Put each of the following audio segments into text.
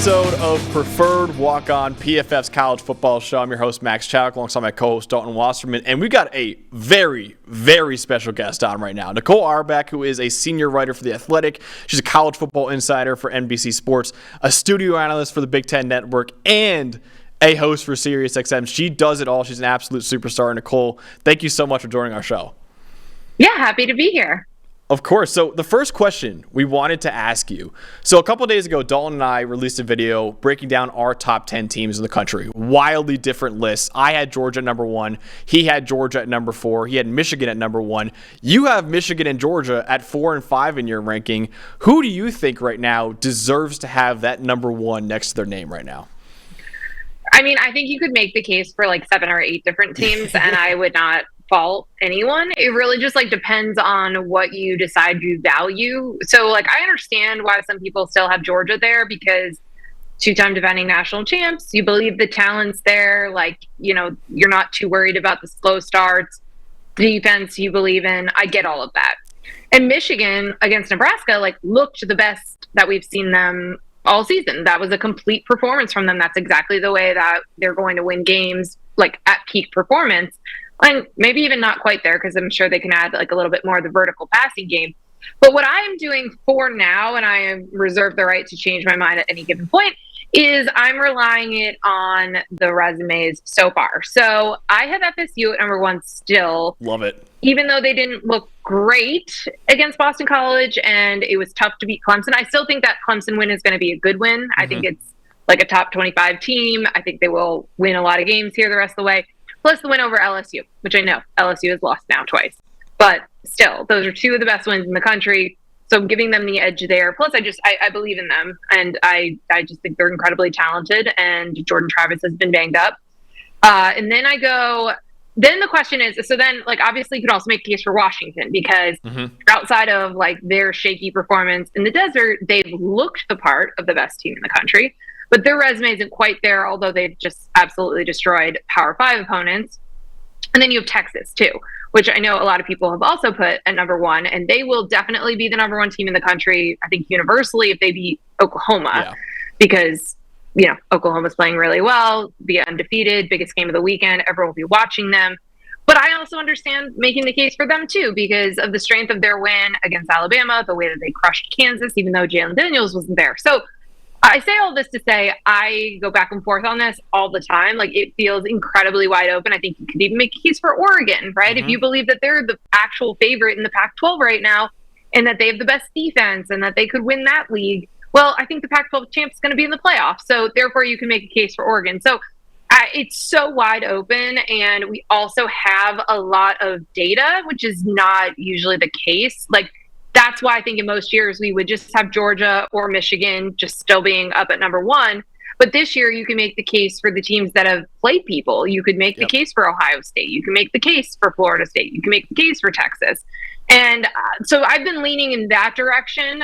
episode of Preferred Walk-On, PFF's college football show. I'm your host, Max Chadwick, alongside my co-host, Dalton Wasserman. And we got a very, very special guest on right now. Nicole Auerbach, who is a senior writer for The Athletic. She's a college football insider for NBC Sports, a studio analyst for the Big Ten Network, and a host for SiriusXM. She does it all. She's an absolute superstar. Nicole, thank you so much for joining our show. Yeah, happy to be here. Of course. So the first question we wanted to ask you. So a couple of days ago, Dalton and I released a video breaking down our top 10 teams in the country. Wildly different lists. I had Georgia at number 1. He had Georgia at number 4. He had Michigan at number 1. You have Michigan and Georgia at 4 and 5 in your ranking. Who do you think right now deserves to have that number 1 next to their name right now? I mean, I think you could make the case for like 7 or 8 different teams, and I would not fault anyone. It really just like depends on what you decide you value. So like I understand why some people still have Georgia there, because 2-time defending national champs, you believe the talent's there, like, you know, you're not too worried about the slow starts, defense you believe in. I get all of that. And Michigan against Nebraska like looked the best that we've seen them all season. That was a complete performance from them. That's exactly the way that they're going to win games, like at peak performance. And maybe even not quite there, because I'm sure they can add like a little bit more of the vertical passing game. But what I am doing for now, and I reserve the right to change my mind at any given point, is I'm relying it on the resumes so far. So I have FSU at number 1 still. Love it. Even though they didn't look great against Boston College and it was tough to beat Clemson, I still think that Clemson win is going to be a good win. I think it's like a top 25 team. I think they will win a lot of games here the rest of the way. Plus the win over LSU, which I know LSU has lost now twice. But still, those are 2 of the best wins in the country. So I'm giving them the edge there. Plus, I believe in them. And I just think they're incredibly talented. And Jordan Travis has been banged up. And then then the question is, so then, like, obviously you could also make a case for Washington, because outside of, like, their shaky performance in the desert, they've looked the part of the best team in the country. But their resume isn't quite there, although they've just absolutely destroyed Power 5 opponents. And then you have Texas, too, which I know a lot of people have also put at number 1. And they will definitely be the number 1 team in the country, I think, universally, if they beat Oklahoma. Because, you know, Oklahoma's playing really well, be undefeated, biggest game of the weekend. Everyone will be watching them. But I also understand making the case for them, too, because of the strength of their win against Alabama, the way that they crushed Kansas, even though Jalen Daniels wasn't there. So I say all this to say I go back and forth on this all the time. Like, it feels incredibly wide open. I think you could even make a case for Oregon, right? If you believe that they're the actual favorite in the Pac-12 right now and that they have the best defense and that they could win that league, well, I think the Pac-12 champ is going to be in the playoffs. So therefore, you can make a case for Oregon. So it's so wide open. And we also have a lot of data, which is not usually the case. Like, that's why I think in most years we would just have Georgia or Michigan just still being up at number 1. But this year you can make the case for the teams that have played people. You could make the case for Ohio State. You can make the case for Florida State. You can make the case for Texas. And so I've been leaning in that direction.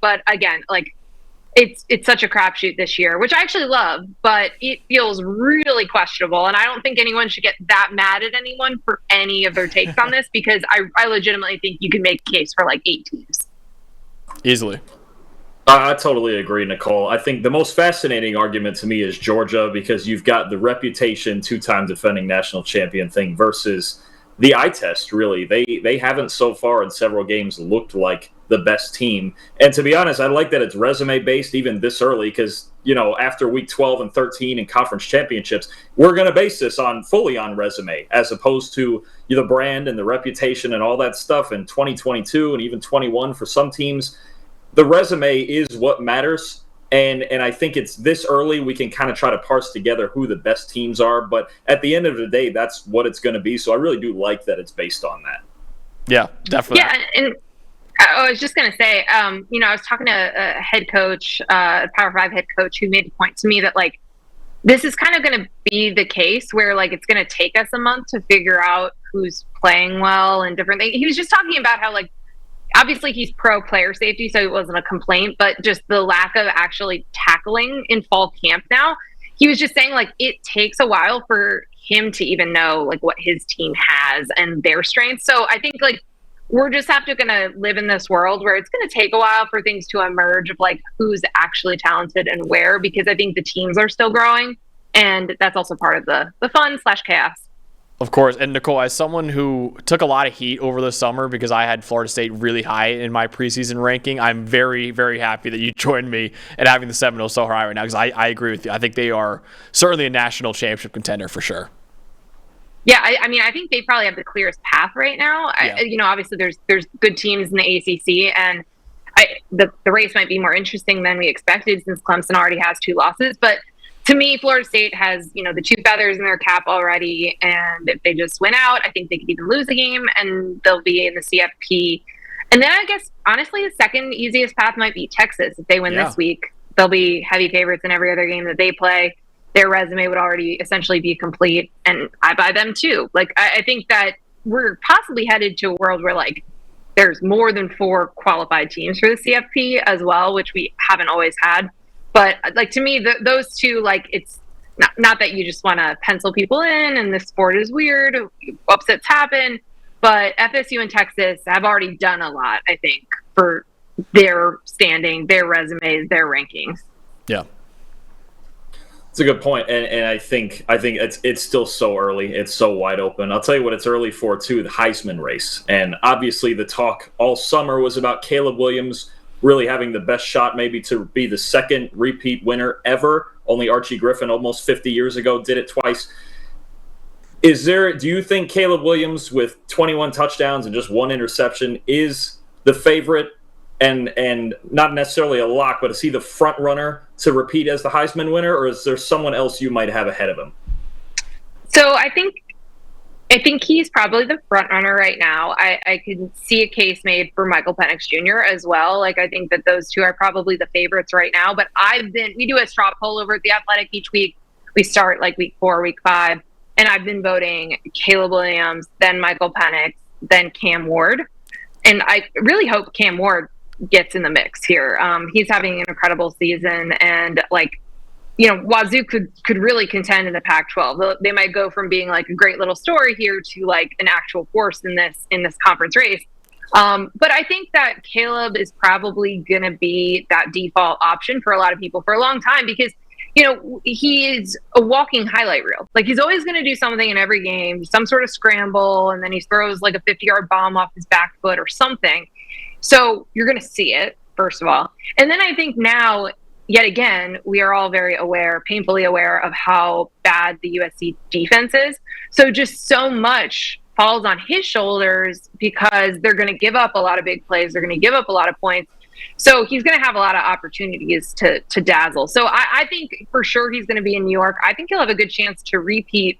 But again, like, it's such a crapshoot this year, which I actually love, but it feels really questionable. And I don't think anyone should get that mad at anyone for any of their takes on this, because I legitimately think you can make a case for like 8 teams. Easily. I totally agree, Nicole. I think the most fascinating argument to me is Georgia, because you've got the reputation 2-time defending national champion thing versus the eye test, really. They haven't so far in several games looked like the best team. And to be honest, I like that it's resume based even this early, because, you know, after week 12 and 13 in conference championships, we're going to base this fully on resume, as opposed to the brand and the reputation and all that stuff in 2022 and even 21 for some teams. The resume is what matters. And I think it's this early we can kind of try to parse together who the best teams are. But at the end of the day, that's what it's going to be. So I really do like that it's based on that. Yeah, definitely. Yeah, and I was just going to say, you know, I was talking to a head coach, a Power 5 head coach, who made a point to me that, like, this is kind of going to be the case where, like, it's going to take us a month to figure out who's playing well and different things. He was just talking about how, like, obviously he's pro player safety, so it wasn't a complaint, but just the lack of actually tackling in fall camp now. He was just saying, like, it takes a while for him to even know, like, what his team has and their strengths. So I think, like, we're just gonna live in this world where it's gonna take a while for things to emerge of like who's actually talented and where, because I think the teams are still growing, and that's also part of the fun/chaos. Of course. And Nicole, as someone who took a lot of heat over the summer because I had Florida State really high in my preseason ranking, I'm very, very happy that you joined me in having the Seminoles so high right now, because I agree with you. I think they are certainly a national championship contender for sure. Yeah, I mean, I think they probably have the clearest path right now. Yeah. Obviously there's good teams in the ACC, and the race might be more interesting than we expected since Clemson already has 2 losses. But to me, Florida State has, the 2 feathers in their cap already, and if they just win out, I think they could even lose a game, and they'll be in the CFP. And then I guess, honestly, the second easiest path might be Texas. If they win this week, they'll be heavy favorites in every other game that they play. Their resume would already essentially be complete, and I buy them too. Like, I think that we're possibly headed to a world where, like, there's more than 4 qualified teams for the CFP as well, which we haven't always had. But like, to me, those two, like, it's not that you just want to pencil people in and the sport is weird, upsets happen, but FSU and Texas have already done a lot, I think, for their standing, their resumes, their rankings. Yeah. It's a good point, and I think it's still so early. It's so wide open. I'll tell you what it's early for too: the Heisman race. And obviously, the talk all summer was about Caleb Williams really having the best shot, maybe to be the second repeat winner ever. Only Archie Griffin, almost 50 years ago, did it twice. Do you think Caleb Williams, with 21 touchdowns and just 1 interception, is the favorite? And not necessarily a lock, but is he the front runner to repeat as the Heisman winner, or is there someone else you might have ahead of him? So I think he's probably the front runner right now. I can see a case made for Michael Penix Jr. as well. Like, I think that those two are probably the favorites right now. But we do a straw poll over at The Athletic each week. We start like week 4, week 5, and I've been voting Caleb Williams, then Michael Penix, then Cam Ward. And I really hope Cam Ward gets in the mix here. He's having an incredible season, and Wazoo could really contend in the Pac-12. They might go from being like a great little story here to like an actual force in this conference race. But I think that Caleb is probably going to be that default option for a lot of people for a long time, because he is a walking highlight reel. Like, he's always going to do something in every game, some sort of scramble, and then he throws like a 50-yard bomb off his back foot or something. So you're going to see it, first of all. And then I think now, yet again, we are all very painfully aware of how bad the USC defense is. So just so much falls on his shoulders because they're going to give up a lot of big plays. They're going to give up a lot of points. So he's going to have a lot of opportunities to dazzle. So I think for sure he's going to be in New York. I think he'll have a good chance to repeat,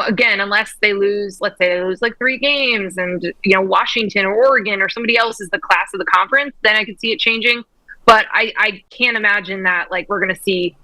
again, unless they lose, let's say they lose like 3 games and, Washington or Oregon or somebody else is the class of the conference, then I could see it changing. But I can't imagine that, like, we're going to see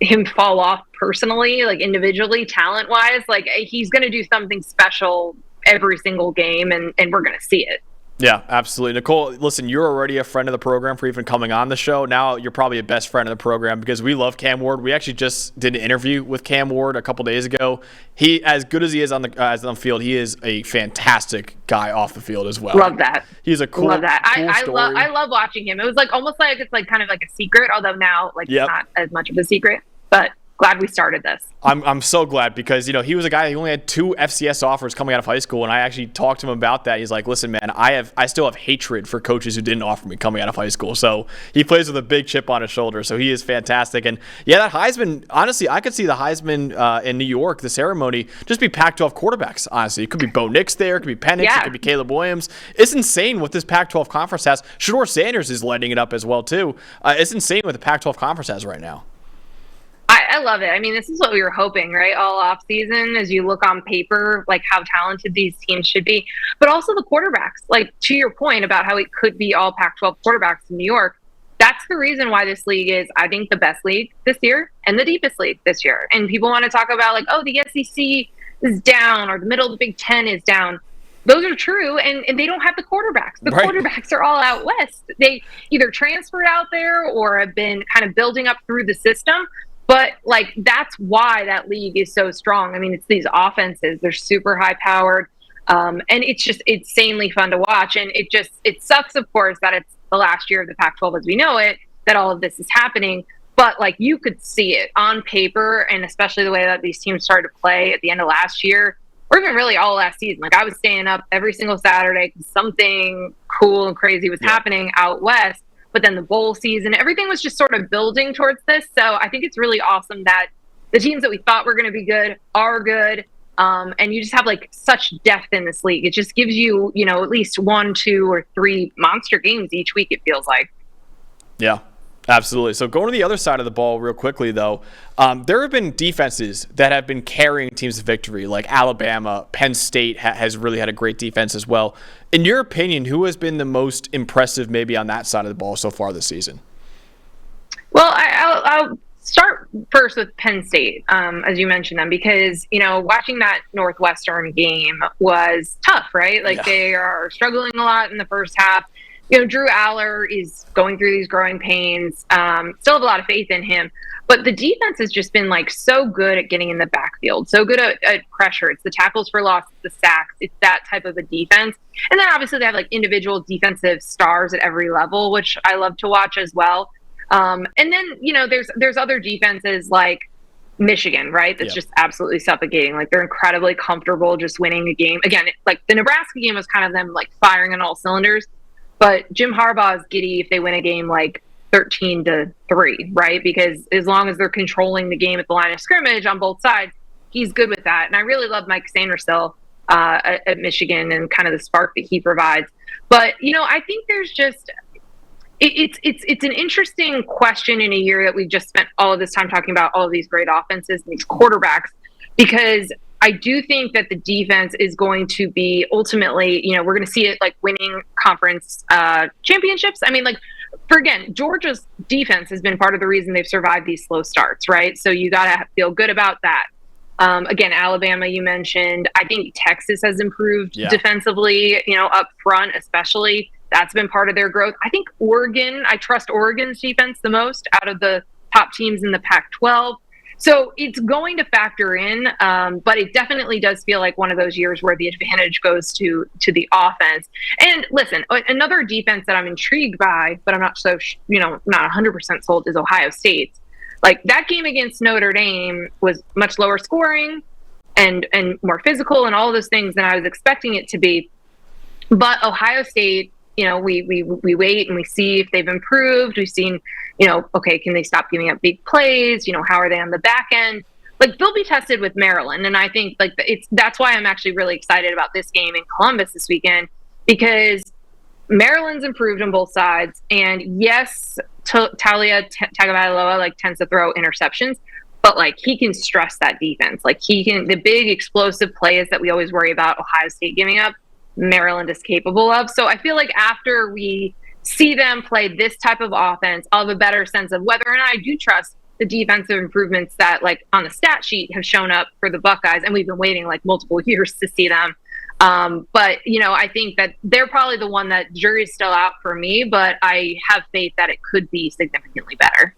him fall off personally, like individually, talent-wise. Like, he's going to do something special every single game, and we're going to see it. Yeah, absolutely. Nicole, listen, you're already a friend of the program for even coming on the show. Now you're probably a best friend of the program because we love Cam Ward. We actually just did an interview with Cam Ward a couple days ago. He, as good as he is on the field, he is a fantastic guy off the field as well. Love that. He's a cool, love that. Cool I love watching him. It was like almost like it's like kind of like a secret, although now it's not as much of a secret. But glad we started this. I'm so glad because, he was a guy who only had 2 FCS offers coming out of high school, and I actually talked to him about that. He's like, listen, man, I still have hatred for coaches who didn't offer me coming out of high school. So he plays with a big chip on his shoulder, so he is fantastic. And, yeah, that Heisman, honestly, I could see the Heisman in New York, the ceremony, just be Pac-12 quarterbacks, honestly. It could be Bo Nix there, it could be Penix, It could be Caleb Williams. It's insane what this Pac-12 conference has. Shedeur Sanders is lighting it up as well, too. It's insane what the Pac-12 conference has right now. I love it. I mean, this is what we were hoping, right? All off season, as you look on paper, like how talented these teams should be, but also the quarterbacks. Like, to your point about how it could be all Pac-12 quarterbacks in New York, that's the reason why this league is, I think, the best league this year and the deepest league this year. And people want to talk about like, oh, the SEC is down or the middle of the Big Ten is down. Those are true, and they don't have the quarterbacks. The quarterbacks are all out west. They either transferred out there or have been kind of building up through the system. But, like, that's why that league is so strong. I mean, it's these offenses. They're super high-powered. And it's just insanely fun to watch. And it sucks, of course, that it's the last year of the Pac-12 as we know it, that all of this is happening. But like you could see it on paper, and especially the way that these teams started to play at the end of last year, or even really all last season. Like I was staying up every single Saturday because something cool and crazy was happening out west. But then the bowl season, everything was just sort of building towards this. So I think it's really awesome that the teams that we thought were going to be good are good. And you just have like such depth in this league. It just gives you, at least 1, 2, or 3 monster games each week, it feels like. Yeah, absolutely. So going to the other side of the ball real quickly, though, there have been defenses that have been carrying teams to victory, like Alabama. Penn State has really had a great defense as well. In your opinion, who has been the most impressive maybe on that side of the ball so far this season? Well, I'll start first with Penn State, as you mentioned them, because, watching that Northwestern game was tough, right? Like they are struggling a lot in the first half. Drew Aller is going through these growing pains. Still have a lot of faith in him. But the defense has just been like so good at getting in the backfield, so good at pressure. It's the tackles for loss, the sacks. It's that type of a defense. And then obviously they have like individual defensive stars at every level, which I love to watch as well. And then, there's other defenses like Michigan, right? That's just absolutely suffocating. Like they're incredibly comfortable just winning a game. Again, like the Nebraska game was kind of them like firing on all cylinders. But Jim Harbaugh is giddy if they win a game like 13-3, right? Because as long as they're controlling the game at the line of scrimmage on both sides, he's good with that. And I really love Mike Sanderson at Michigan and kind of the spark that he provides. But, I think there's just it's an interesting question in a year that we've just spent all of this time talking about all of these great offenses and these quarterbacks, because I do think that the defense is going to be ultimately, we're going to see it like winning conference championships. I mean, like, Georgia's defense has been part of the reason they've survived these slow starts, right? So you got to feel good about that. Again, Alabama, you mentioned. I think Texas has improved defensively, up front especially. That's been part of their growth. I think Oregon, I trust Oregon's defense the most out of the top teams in the Pac-12. So it's going to factor in, but it definitely does feel like one of those years where the advantage goes to the offense. And listen, another defense that I'm intrigued by, but I'm not not 100% sold, is Ohio State. Like that game against Notre Dame was much lower scoring and more physical and all those things than I was expecting it to be. But Ohio State, we wait and we see if they've improved. We've seen, okay, can they stop giving up big plays? How are they on the back end? Like they'll be tested with Maryland. And I think like that's why I'm actually really excited about this game in Columbus this weekend, because Maryland's improved on both sides. And yes, Talia Tagovailoa like tends to throw interceptions, but like he can stress that defense. Like the big explosive plays that we always worry about Ohio State giving up, Maryland is capable of. So I feel like after we see them play this type of offense, I'll have a better sense of whether or not I do trust the defensive improvements that like on the stat sheet have shown up for the Buckeyes. And we've been waiting like multiple years to see them. But, I think that they're probably the one that jury's still out for me, but I have faith that it could be significantly better.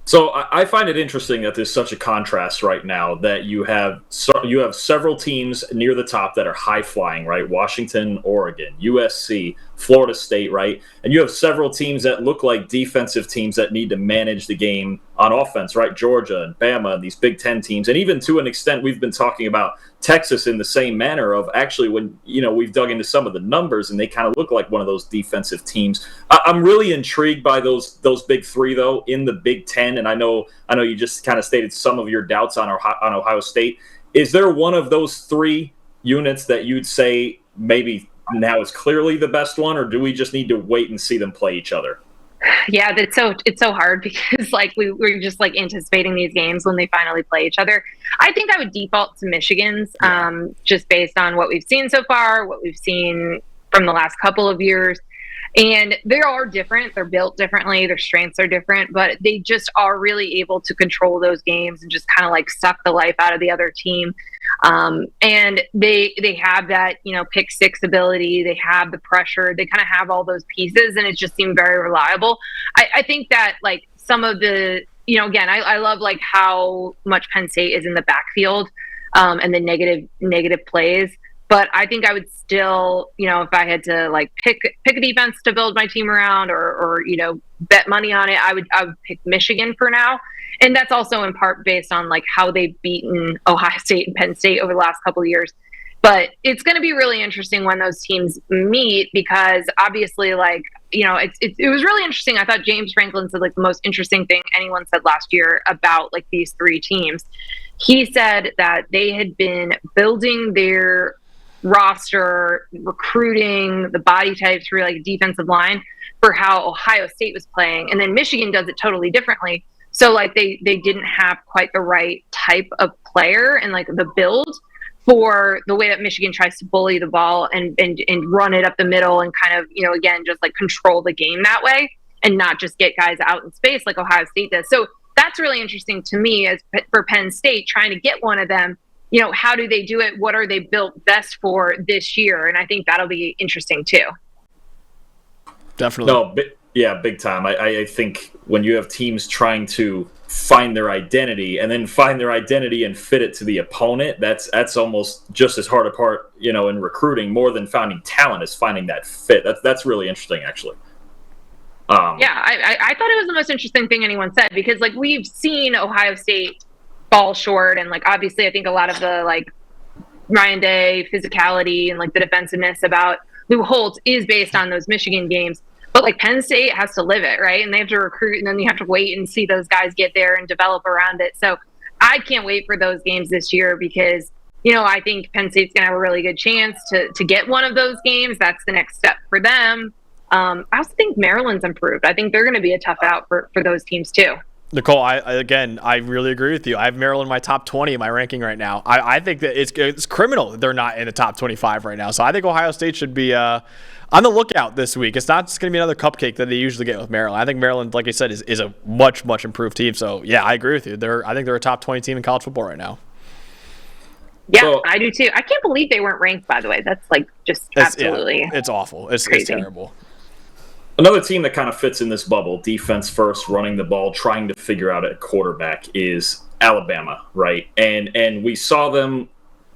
So I find it interesting that there's such a contrast right now that you have several teams near the top that are high flying, right? Washington, Oregon, USC, Florida State, right? And you have several teams that look like defensive teams that need to manage the game on offense, right? Georgia and Bama and these Big Ten teams. And even to an extent, we've been talking about Texas in the same manner of actually when, we've dug into some of the numbers and they kind of look like one of those defensive teams. I'm really intrigued by those big three, though, in the Big Ten. And I know you just kind of stated some of your doubts on Ohio State. Is there one of those three units that you'd say maybe now is clearly the best one, or do we just need to wait and see them play each other? Yeah, it's so hard because like we're just like anticipating these games when they finally play each other. I think I would default to Michigan's, just based on what we've seen so far, what we've seen from the last couple of years. And they are different. They're built differently. Their strengths are different, but they just are really able to control those games and just kind of like suck the life out of the other team. And they have that, pick six ability. They have the pressure. They kind of have all those pieces, and it just seemed very reliable. I think that like some of the, again, I love like how much Penn State is in the backfield, and the negative plays. But I think I would still, if I had to like pick a defense to build my team around or bet money on it, I would pick Michigan for now. And that's also in part based on like how they've beaten Ohio State and Penn State over the last couple of years. But it's going to be really interesting when those teams meet because obviously it was really interesting. I thought James Franklin said like the most interesting thing anyone said last year about like these three teams. He said that they had been building their roster, recruiting the body types for like defensive line for how Ohio State was playing. And then Michigan does it totally differently. So like they didn't have quite the right type of player and like the build for the way that Michigan tries to bully the ball and run it up the middle and kind of, again, just like control the game that way and not just get guys out in space like Ohio State does. So that's really interesting to me as for Penn State trying to get one of them. How do they do it? What are they built best for this year? And I think that'll be interesting too. Definitely. No, big time. I think when you have teams trying to find their identity and then find their identity and fit it to the opponent, that's almost just as hard a part, in recruiting more than finding talent is finding that fit. That's really interesting, actually. I thought it was the most interesting thing anyone said because like we've seen Ohio State fall short and like obviously I think a lot of the like Ryan Day physicality and like the defensiveness about Lou Holtz is based on those Michigan games. But like Penn State has to live it, right? And they have to recruit and then you have to wait and see those guys get there and develop around it. So I can't wait for those games this year because, I think Penn State's going to have a really good chance to get one of those games. That's the next step for them. I also think Maryland's improved. I think they're going to be a tough out for those teams too. Nicole, I really agree with you. I have Maryland in my top 20 in my ranking right now. I think that it's criminal that they're not in the top 25 right now. So I think Ohio State should be on the lookout this week. It's not just going to be another cupcake that they usually get with Maryland. I think Maryland, like I said, is a much, much improved team. So, yeah, I agree with you. I think they're a top 20 team in college football right now. Yeah, I do too. I can't believe they weren't ranked, by the way. That's like just absolutely it's awful. It's terrible. Another team that kind of fits in this bubble, defense first, running the ball, trying to figure out a quarterback is Alabama, right? And we saw them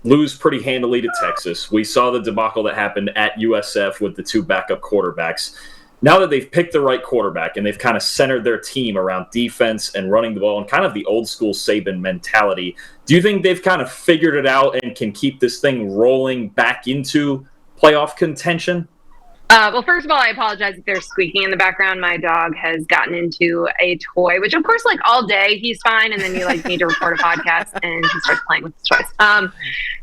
lose pretty handily to Texas. We saw the debacle that happened at USF with the two backup quarterbacks. Now that they've picked the right quarterback and they've kind of centered their team around defense and running the ball and kind of the old school Saban mentality, do you think they've kind of figured it out and can keep this thing rolling back into playoff contention? Well, first of all, I apologize if there's squeaking in the background. My dog has gotten into a toy, which of course, like all day, he's fine. And then you like need to record a podcast and he starts playing with his toys.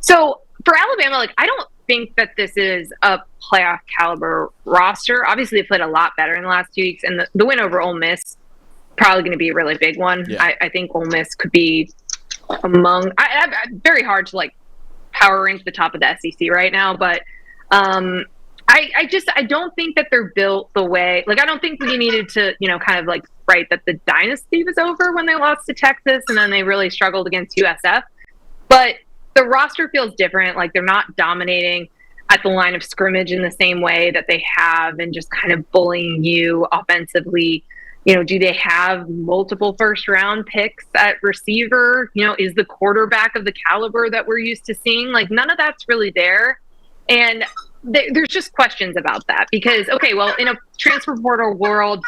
So for Alabama, like, I don't think that this is a playoff caliber roster. Obviously, they played a lot better in the last 2 weeks. And the win over Ole Miss, probably going to be a really big one. Yeah. I think Ole Miss could be among, very hard to like power rank the top of the SEC right now. But, I don't think that they're built the way, like, I don't think we needed to, kind of like write that the dynasty was over when they lost to Texas and then they really struggled against USF. But the roster feels different. Like they're not dominating at the line of scrimmage in the same way that they have and just kind of bullying you offensively. Do they have multiple first round picks at receiver? Is the quarterback of the caliber that we're used to seeing? Like none of that's really there. And there's just questions about that because, okay, well, in a transfer portal world,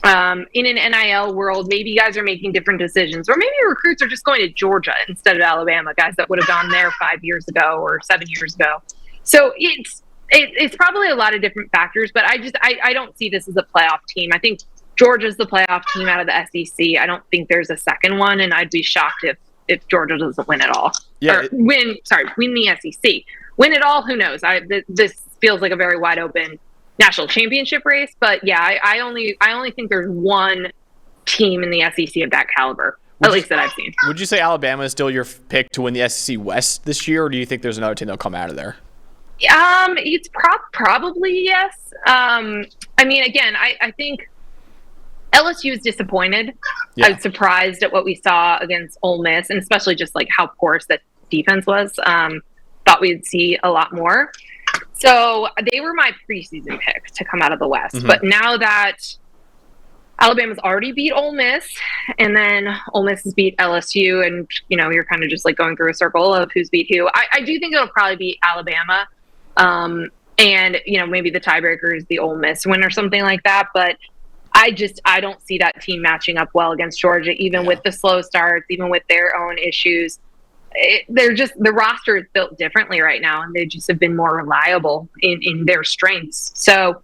in an NIL world, maybe guys are making different decisions, or maybe recruits are just going to Georgia instead of Alabama, guys that would have gone there 5 years ago or 7 years ago. So it's probably a lot of different factors, but I don't see this as a playoff team. I think Georgia's the playoff team out of the SEC. I don't think there's a second one, and I'd be shocked if Georgia doesn't win at all. Yeah, win the SEC. Win it all, who knows? This feels like a very wide open national championship race, but yeah, I only think there's one team in the SEC of that caliber, at least that I've seen. Would you say Alabama is still your pick to win the SEC West this year, or do you think there's another team that'll come out of there? It's probably yes. I mean, again, I think LSU is disappointed. Yeah. I was surprised at what we saw against Ole Miss, and especially just like how porous that defense was. Thought we'd see a lot more. So they were my preseason pick to come out of the West. Mm-hmm. But now that Alabama's already beat Ole Miss, and then Ole Miss has beat LSU, and you're kind of just like going through a circle of who's beat who. I do think it'll probably be Alabama, and maybe the tiebreaker is the Ole Miss win or something like that. But I don't see that team matching up well against Georgia, even with the slow starts, even with their own issues. The roster is built differently right now, and they just have been more reliable in their strengths. So.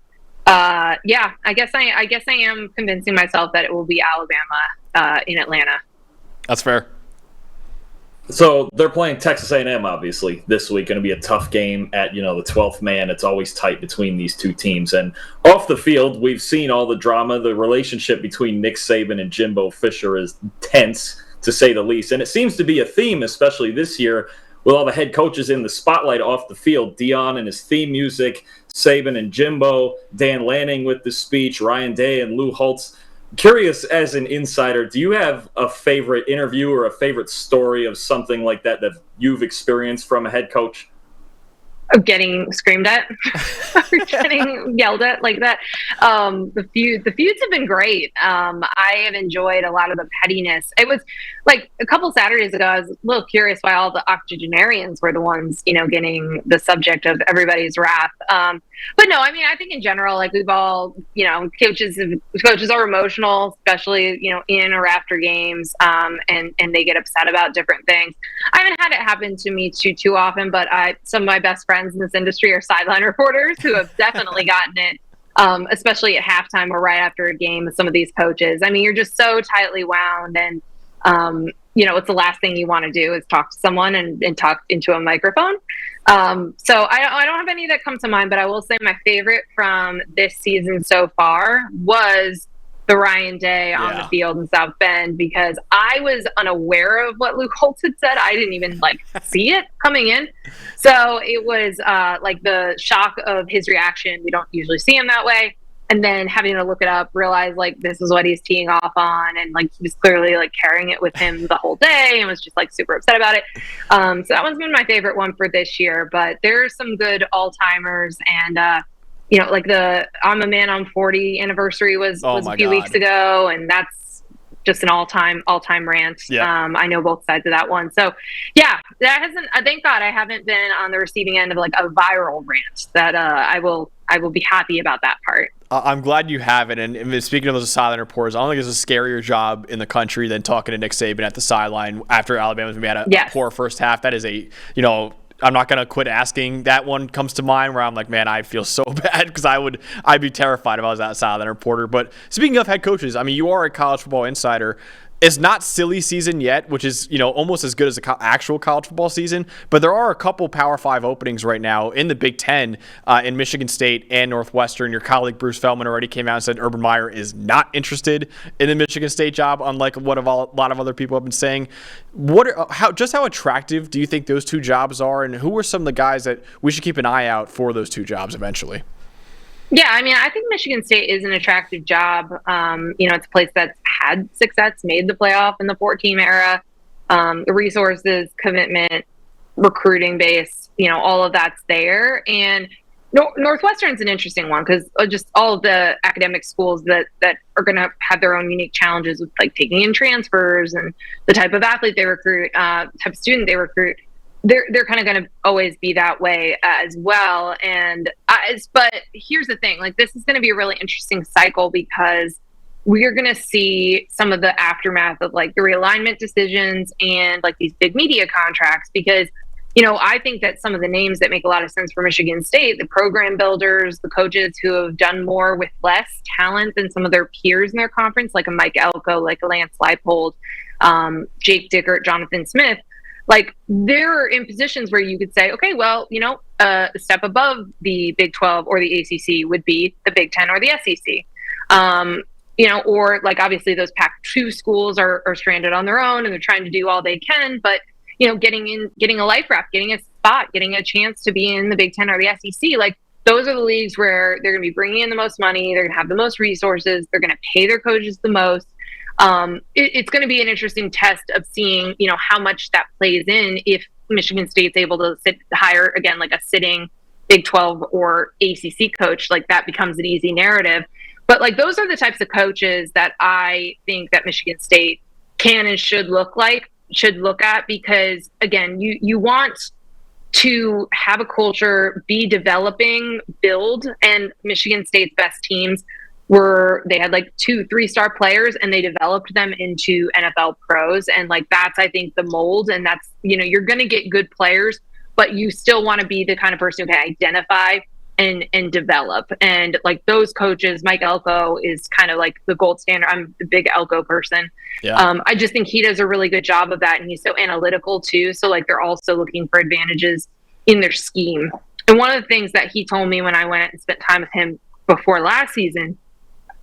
I guess I am convincing myself that it will be Alabama in Atlanta. That's fair. So they're playing Texas A&M, obviously, this week. Going to be a tough game at, the 12th man. It's always tight between these two teams. And off the field, we've seen all the drama. The relationship between Nick Saban and Jimbo Fisher is tense, to say the least. And it seems to be a theme, especially this year, with all the head coaches in the spotlight off the field. Dion and his theme music, Saban and Jimbo, Dan Lanning with the speech, Ryan Day and Lou Holtz. Curious, as an insider, do you have a favorite interview or a favorite story of something like that you've experienced from a head coach? Of getting screamed at or getting yelled at like that. The feuds have been great. I have enjoyed a lot of the pettiness. It was like a couple Saturdays ago, I was a little curious why all the octogenarians were the ones, getting the subject of everybody's wrath. But no, I mean, I think in general, like we've all, coaches are emotional, especially, in or after games, and they get upset about different things. I haven't had it happen to me too often, but some of my best friends in this industry are sideline reporters who have definitely gotten it, especially at halftime or right after a game with some of these coaches. I mean, you're just so tightly wound, and it's the last thing you want to do is talk to someone and talk into a microphone. So I don't have any that come to mind, but I will say my favorite from this season so far was the Ryan Day on the field in South Bend, because I was unaware of what Luke Holtz had said. I didn't even see it coming in. So it was like the shock of his reaction. We don't usually see him that way. And then having to look it up, realize this is what he's teeing off on. And he was clearly carrying it with him the whole day and was just super upset about it. So that one's been my favorite one for this year, but there's some good all timers. And, the I'm a Man I'm 40 anniversary was a few weeks ago. And that's just an all-time rant. Yep. I know both sides of that one. So yeah, that hasn't, thank God I haven't been on the receiving end of a viral rant. That I will be happy about that part. I'm glad you have it. And speaking of those sideline reporters, I don't think there's a scarier job in the country than talking to Nick Saban at the sideline after Alabama's maybe had a poor first half. That is I'm not going to quit asking. That one comes to mind where I'm like, man, I feel so bad, because I'd be terrified if I was that sideline reporter. But speaking of head coaches, I mean, you are a college football insider. It's not silly season yet, which is, almost as good as the actual college football season. But there are a couple Power 5 openings right now in the Big Ten, in Michigan State and Northwestern. Your colleague Bruce Feldman already came out and said Urban Meyer is not interested in the Michigan State job, unlike what a lot of other people have been saying. How attractive do you think those two jobs are, and who are some of the guys that we should keep an eye out for those two jobs eventually? Yeah, I mean, I think Michigan State is an attractive job. It's a place that's had success, made the playoff in the 4-team era. The resources, commitment, recruiting base, all of that's there. And Northwestern's an interesting one, because just all of the academic schools that are going to have their own unique challenges with taking in transfers and the type of athlete they recruit, type of student they recruit. They're kind of going to always be that way as well. But here's the thing, this is going to be a really interesting cycle, because we're going to see some of the aftermath of the realignment decisions and these big media contracts, because, I think that some of the names that make a lot of sense for Michigan State, the program builders, the coaches who have done more with less talent than some of their peers in their conference, like a Mike Elko, like a Lance Leipold, Jake Dickert, Jonathan Smith, they're in positions where you could say, okay, well, a step above the Big 12 or the ACC would be the Big 10 or the SEC. Or obviously those Pac-2 schools are stranded on their own and they're trying to do all they can, but getting a life raft, getting a spot, getting a chance to be in the Big 10 or the SEC, those are the leagues where they're going to be bringing in the most money, they're going to have the most resources, they're going to pay their coaches the most. It's going to be an interesting test of seeing, how much that plays in if Michigan State's able to hire, again, a sitting Big 12 or ACC coach. That becomes an easy narrative. But like those are the types of coaches that I think that Michigan State can and should look at, because again, you want to have a culture, be developing, build, and Michigan State's best teams they had like 2-3-star players and they developed them into NFL pros. And like, that's, I think, the mold. And that's, you're going to get good players, but you still want to be the kind of person who can identify and develop. And like those coaches, Mike Elko is kind of like the gold standard. I'm a big Elko person. Yeah. I just think he does a really good job of that. And he's so analytical too. So like they're also looking for advantages in their scheme. And one of the things that he told me when I went and spent time with him before last season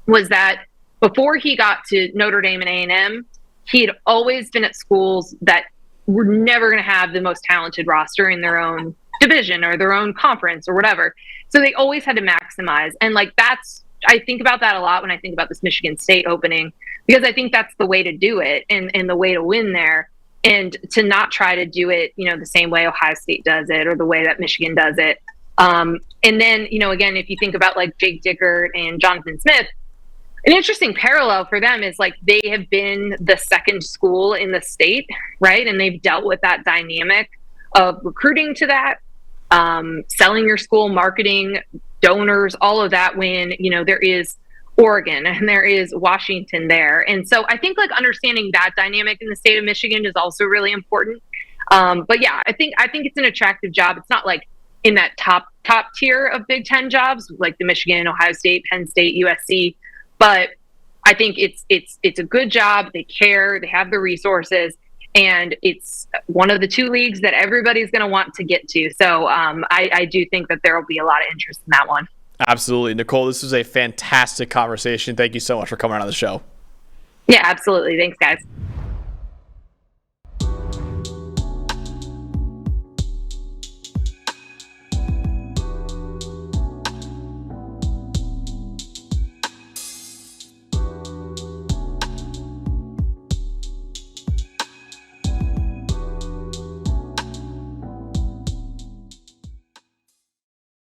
was that before he got to Notre Dame and A&M, he had always been at schools that were never going to have the most talented roster in their own division or their own conference or whatever. So they always had to maximize. And like I think about that a lot when I think about this Michigan State opening, because I think that's the way to do it and the way to win there, and to not try to do it, the same way Ohio State does it or the way that Michigan does it. And then, again, if you think about like Jake Dickert and Jonathan Smith, an interesting parallel for them is like they have been the second school in the state, right? And they've dealt with that dynamic of recruiting to that, selling your school, marketing, donors, all of that, when, there is Oregon and there is Washington there. And so I think like understanding that dynamic in the state of Michigan is also really important. But yeah, I think it's an attractive job. It's not like in that top tier of Big Ten jobs, like the Michigan, Ohio State, Penn State, USC. But I think it's a good job. They care, they have the resources, and it's one of the two leagues that everybody's going to want to get to. So I do think that there will be a lot of interest in that one. Absolutely. Nicole, this was a fantastic conversation. Thank you so much for coming on the show. Yeah, absolutely. Thanks, guys.